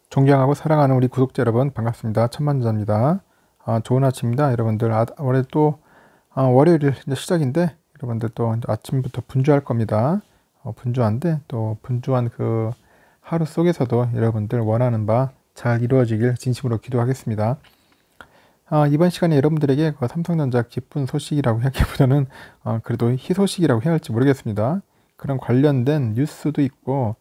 존경하고 사랑하는 우리 구독자 여러분 반갑습니다. 천만자입니다. 좋은 아침입니다. 여러분들 올해 또 월요일 이제 시작인데 여러분들 또 아침부터 분주할 겁니다. 분주한데 또 분주한 그 하루 속에서도 여러분들 원하는 바 잘 이루어지길 진심으로 기도하겠습니다. 이번 시간에 여러분들에게 그 삼성전자 기쁜 소식이라고 하기보다는 그래도 희소식이라고 해야 할지 모르겠습니다. 그런 관련된 뉴스도 있고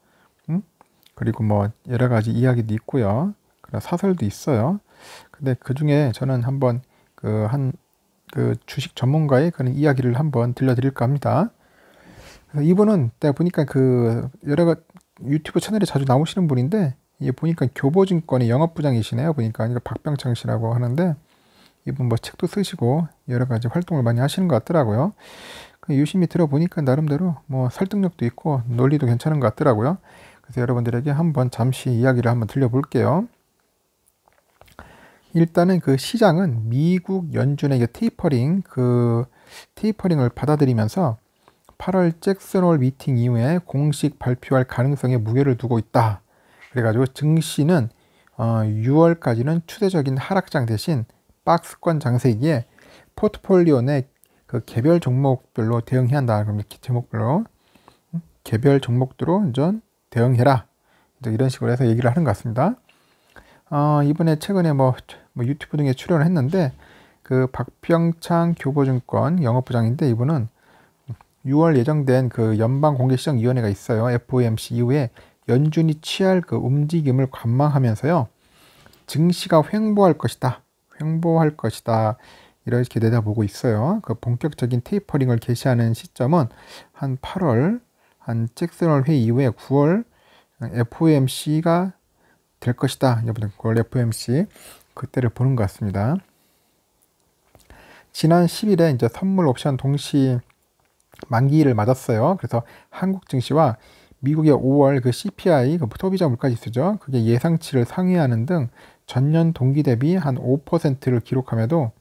그리고 뭐 여러 가지 이야기도 있고요. 그런 사설도 있어요. 근데 그 중에 저는 한번 그 주식 전문가의 그런 이야기를 한번 들려드릴까 합니다. 이분은 내가 보니까 그 여러 유튜브 채널에 자주 나오시는 분인데 이게 보니까 교보증권의 영업부장이시네요. 보니까 이거 박병창 씨라고 하는데 이분 뭐 책도 쓰시고 여러 가지 활동을 많이 하시는 것 같더라고요. 유심히 들어보니까 나름대로 뭐 설득력도 있고 논리도 괜찮은 것 같더라고요. 그래서 여러분들에게 한번 잠시 이야기를 한번 들려볼게요. 일단은 그 시장은 미국 연준의 테이퍼링을 받아들이면서 8월 잭슨홀 미팅 이후에 공식 발표할 가능성에 무게를 두고 있다. 그래가지고 증시는 6월까지는 추세적인 하락장 대신 박스권 장세기에 포트폴리오 내 그 개별 종목별로 대응해야 한다. 그럼 제목별로 개별 종목들로 대응해라. 이런 식으로 해서 얘기를 하는 것 같습니다. 이번에 최근에 뭐 유튜브 등에 출연을 했는데 그 박병창 교보증권 영업부장인데 이분은 6월 예정된 그 연방공개시장위원회가 있어요. FOMC 이후에 연준이 취할 그 움직임을 관망하면서요. 증시가 횡보할 것이다. 이렇게 내다보고 있어요. 그 본격적인 테이퍼링을 개시하는 시점은 한 8월 한 잭슨홀 회의 이후에 9월 FOMC가 될 것이다. 여러분들 9월 FOMC 그때를 보는 것 같습니다. 지난 10일에 이제 선물 옵션 동시 만기를 맞았어요. 그래서 한국 증시와 미국의 5월 그 CPI 그 소비자 물가지수죠. 그게 예상치를 상회하는 등 전년 동기 대비 한 5%를 기록함에도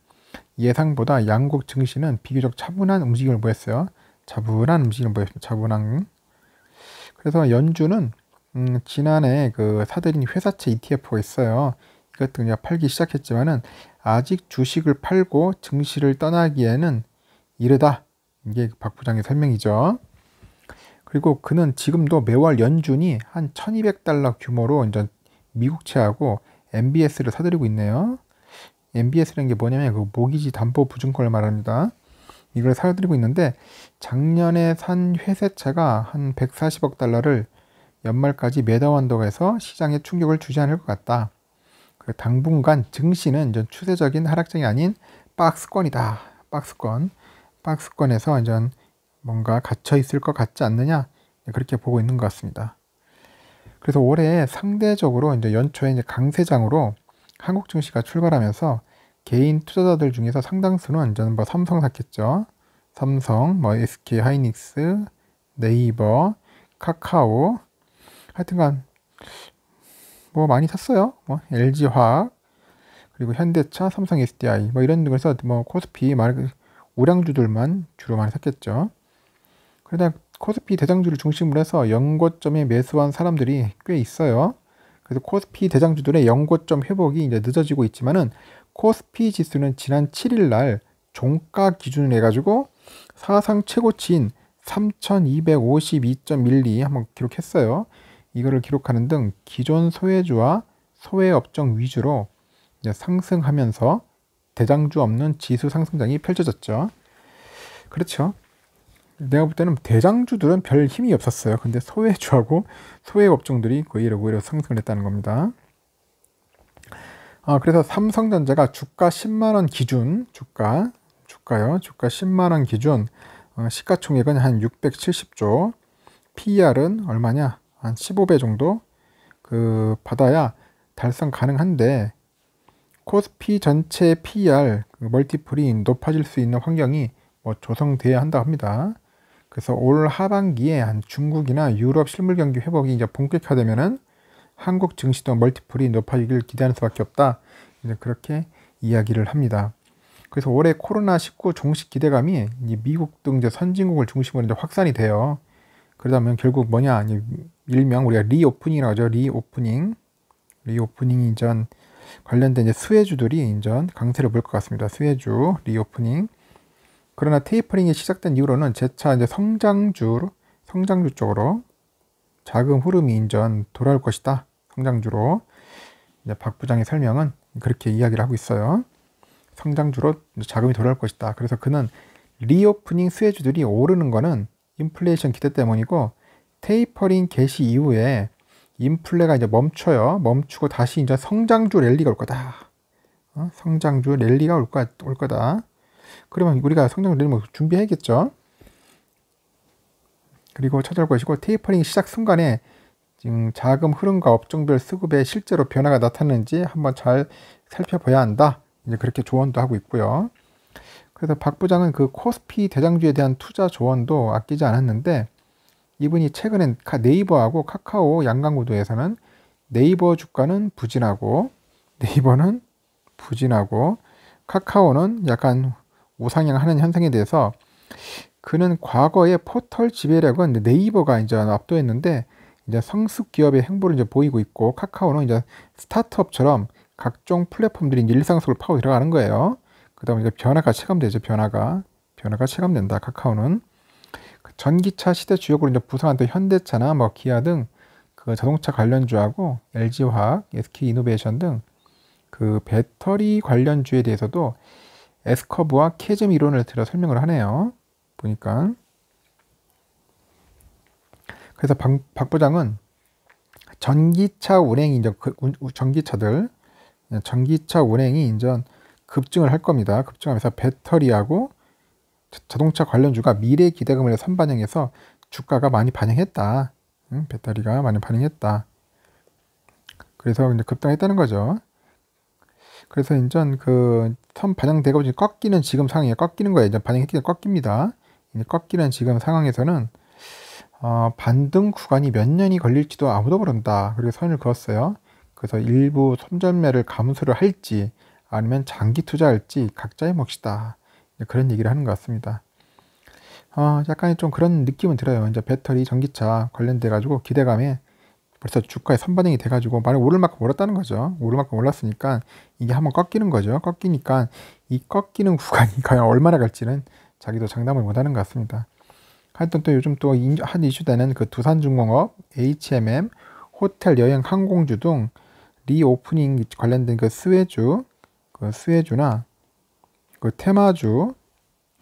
예상보다 양국 증시는 비교적 차분한 움직임을 보였어요. 차분한. 그래서 연준은 지난해 그 사들인 회사채 ETF가 있어요. 이것도 그냥 팔기 시작했지만은 아직 주식을 팔고 증시를 떠나기에는 이르다. 이게 박 부장의 설명이죠. 그리고 그는 지금도 매월 연준이 한 1200달러 규모로 이제 미국채하고 MBS를 사들이고 있네요. MBS라는 게 뭐냐면 그 모기지 담보 보증권을 말합니다. 이걸 사들이고 있는데 작년에 산 회사채가 한 140억 달러를 연말까지 매도한다고 해서 시장에 충격을 주지 않을 것 같다. 당분간 증시는 이제 추세적인 하락장이 아닌 박스권이다. 박스권에서 이제 뭔가 갇혀 있을 것 같지 않느냐 그렇게 보고 있는 것 같습니다. 그래서 올해 상대적으로 이제 연초에 이제 강세장으로 한국 증시가 출발하면서 개인 투자자들 중에서 상당수는 이제 뭐 삼성 샀겠죠. 삼성, 뭐 SK 하이닉스, 네이버, 카카오, 하여튼간 뭐 많이 샀어요. 뭐 LG화학, 그리고 현대차, 삼성 SDI 뭐 이런 등에서 뭐 코스피 우량주들만 주로 많이 샀겠죠. 그러다 코스피 대장주를 중심으로 해서 연고점에 매수한 사람들이 꽤 있어요. 그래서 코스피 대장주들의 연고점 회복이 이제 늦어지고 있지만은 코스피 지수는 지난 7일 날 종가 기준으로 해가지고 사상 최고치인 3252.12 한번 기록했어요. 이거를 기록하는 등 기존 소외주와 소외업종 위주로 이제 상승하면서 대장주 없는 지수 상승장이 펼쳐졌죠. 그렇죠. 내가 볼 때는 대장주들은 별 힘이 없었어요. 근데 소외주하고 소외업종들이 오히려 상승을 했다는 겁니다. 그래서 삼성전자가 주가 10만원 기준, 주가 10만원 기준, 시가총액은 한 670조, PER은 얼마냐? 한 15배 정도 받아야 달성 가능한데, 코스피 전체 PER, 멀티플이 높아질 수 있는 환경이 뭐 조성돼야 한다고 합니다. 그래서 올 하반기에 한 중국이나 유럽 실물 경기 회복이 이제 본격화되면은 한국 증시도 멀티플이 높아지길 기대하는 수밖에 없다. 이제 그렇게 이야기를 합니다. 그래서 올해 코로나19 종식 기대감이 미국 등 이제 선진국을 중심으로 이제 확산이 돼요. 그러다 보면 결국 뭐냐, 일명 우리가 리오프닝이라고 하죠. 리오프닝 이전 관련된 이제 수혜주들이 이전 강세를 보일 것 같습니다. 수혜주 리오프닝. 그러나 테이퍼링이 시작된 이후로는 재차 이제 성장주 쪽으로 자금 흐름이 인전 돌아올 것이다. 성장주로. 이제 박 부장의 설명은 그렇게 이야기를 하고 있어요. 성장주로 자금이 돌아올 것이다. 그래서 그는 리오프닝 수혜주들이 오르는 거는 인플레이션 기대 때문이고 테이퍼링 개시 이후에 인플레가 이제 멈춰요. 멈추고 다시 이제 성장주 랠리가 올 거다. 성장주 랠리가 올 거다. 그러면 우리가 성장주 랠리 준비해야겠죠. 그리고 찾아올 것이고 테이퍼링 시작 순간에 지금 자금 흐름과 업종별 수급에 실제로 변화가 나타나는지 한번 잘 살펴봐야 한다. 이제 그렇게 조언도 하고 있고요. 그래서 박 부장은 그 코스피 대장주에 대한 투자 조언도 아끼지 않았는데 이분이 최근엔 네이버하고 카카오 양강구도에서는 네이버 주가는 부진하고 네이버는 부진하고 카카오는 약간 우상향하는 현상에 대해서 그는 과거의 포털 지배력은 네이버가 이제 압도했는데 이제 성숙 기업의 행보를 이제 보이고 있고 카카오는 이제 스타트업처럼 각종 플랫폼들이 이제 일상 속을 파고 들어가는 거예요. 그다음에 이제 변화가 체감되죠. 변화가 체감된다. 카카오는 전기차 시대 주역으로 이제 부상한 현대차나 뭐 기아 등 그 자동차 관련주하고 LG화학, SK이노베이션 등 그 배터리 관련주에 대해서도 S커브와 캐즘 이론을 들어 설명을 하네요. 보니까. 그래서 박 부장은 전기차 운행이 이제 전기차 운행이 이제 급증을 할 겁니다. 급증하면서 배터리하고 자동차 관련주가 미래 기대감을 선반영해서 주가가 많이 반영했다. 배터리가 많이 반영했다. 그래서 이제 급등했다는 거죠. 그래서 이제 그 선 반영되고 꺾이는 지금 상황에 꺾이는 거예요. 이제 반영했기 때문에 꺾입니다. 꺾이는 지금 상황에서는 반등 구간이 몇 년이 걸릴지도 아무도 모른다. 그리고 선을 그었어요. 그래서 일부 손절매를 감수를 할지 아니면 장기 투자할지 각자의 몫이다. 그런 얘기를 하는 것 같습니다. 약간 좀 그런 느낌은 들어요. 이제 배터리, 전기차 관련돼 가지고 기대감에 벌써 주가에 선반영이 돼 가지고 많이 오를 만큼 올랐다는 거죠. 오를 만큼 올랐으니까 이게 한번 꺾이는 거죠. 꺾이니까 이 꺾이는 구간이 과연 얼마나 갈지는 자기도 장담을 못하는 것 같습니다. 하여튼 또 요즘 또 한 이슈되는 그 두산중공업, HMM, 호텔, 여행, 항공주 등 리오프닝 관련된 그 수혜주나 그 테마주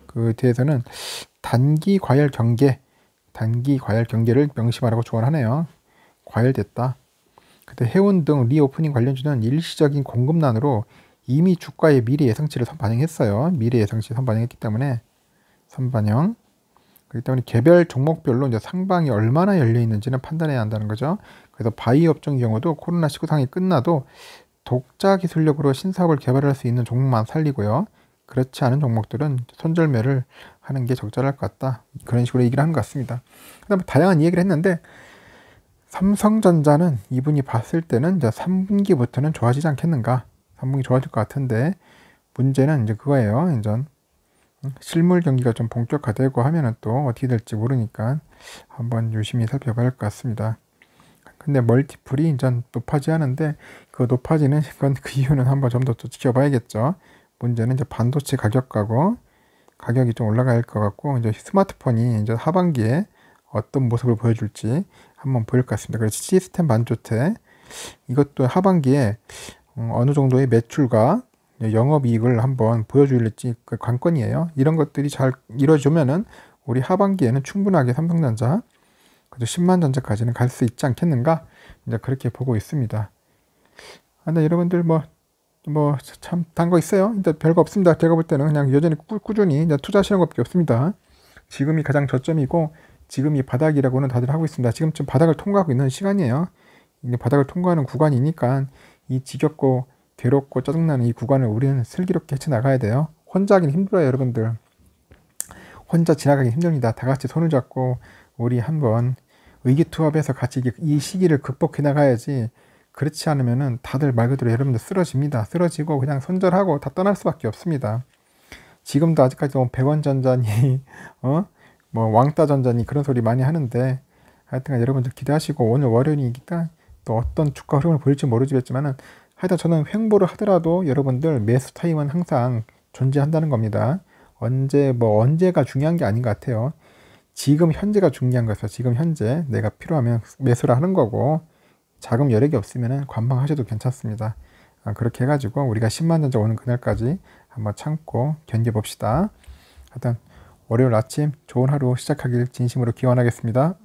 그 대해서는 단기 과열 경계를 명심하라고 조언하네요. 과열됐다. 그때 해운 등 리오프닝 관련주는 일시적인 공급난으로 이미 주가의 미래 예상치를 선반영했어요. 미래 예상치 선반영했기 때문에 선반영. 그렇기 때문에 개별 종목별로 이제 상방이 얼마나 열려 있는지는 판단해야 한다는 거죠. 그래서 바이오 업종 경우도 코로나19 상황이 끝나도 독자 기술력으로 신사업을 개발할 수 있는 종목만 살리고요. 그렇지 않은 종목들은 손절매를 하는 게 적절할 것 같다. 그런 식으로 얘기를 하는 것 같습니다. 그다음에 다양한 얘기를 했는데 삼성전자는 이분이 봤을 때는 이제 3분기부터는 좋아지지 않겠는가? 3분기 좋아질 것 같은데 문제는 이제 그거예요. 이제 실물 경기가 좀 본격화되고 하면은 또 어떻게 될지 모르니까 한번 유심히 살펴봐야 할 것 같습니다. 근데 멀티플이 이제 높아지 하는데 그 높아지는 건 그 이유는 한번 좀 더 지켜봐야겠죠. 문제는 이제 반도체 가격이 좀 올라갈 것 같고 이제 스마트폰이 이제 하반기에 어떤 모습을 보여줄지 한번 보일 것 같습니다. 그래서 시스템 반도체 이것도 하반기에 어느 정도의 매출과 영업이익을 한번 보여줄지 그 관건이에요. 이런 것들이 잘 이루어지면은 우리 하반기에는 충분하게 삼성전자 그래도 10만 전자까지는 갈 수 있지 않겠는가? 이제 그렇게 보고 있습니다. 근데 여러분들 참 단 거 있어요. 근데 별거 없습니다. 제가 볼 때는 그냥 여전히 꾸준히 이제 투자하시는 것밖에 없습니다. 지금이 가장 저점이고 지금이 바닥이라고는 다들 하고 있습니다. 지금쯤 바닥을 통과하고 있는 시간이에요. 이제 바닥을 통과하는 구간이니까 이 지겹고 괴롭고 짜증나는 이 구간을 우리는 슬기롭게 헤쳐나가야 돼요. 혼자 하기는 힘들어요, 여러분들. 혼자 지나가기 힘듭니다. 다 같이 손을 잡고 우리 한번 의기투합해서 같이 이 시기를 극복해 나가야지. 그렇지 않으면은 다들 말 그대로 여러분들 쓰러집니다. 쓰러지고 그냥 손절하고 다 떠날 수밖에 없습니다. 지금도 아직까지 100원 전자니 왕따 전자니 그런 소리 많이 하는데 하여튼 여러분들 기대하시고 오늘 월요일이니까 또 어떤 주가 흐름을 보일지 모르겠지만은 하여튼 저는 횡보를 하더라도 여러분들 매수 타임은 항상 존재한다는 겁니다. 언제가 중요한 게 아닌 것 같아요. 지금 현재가 중요한 거였어요. 지금 현재 내가 필요하면 매수를 하는 거고, 자금 여력이 없으면 관망하셔도 괜찮습니다. 그렇게 해가지고 우리가 10만 전자 오는 그날까지 한번 참고 견뎌봅시다. 하여튼 월요일 아침 좋은 하루 시작하길 진심으로 기원하겠습니다.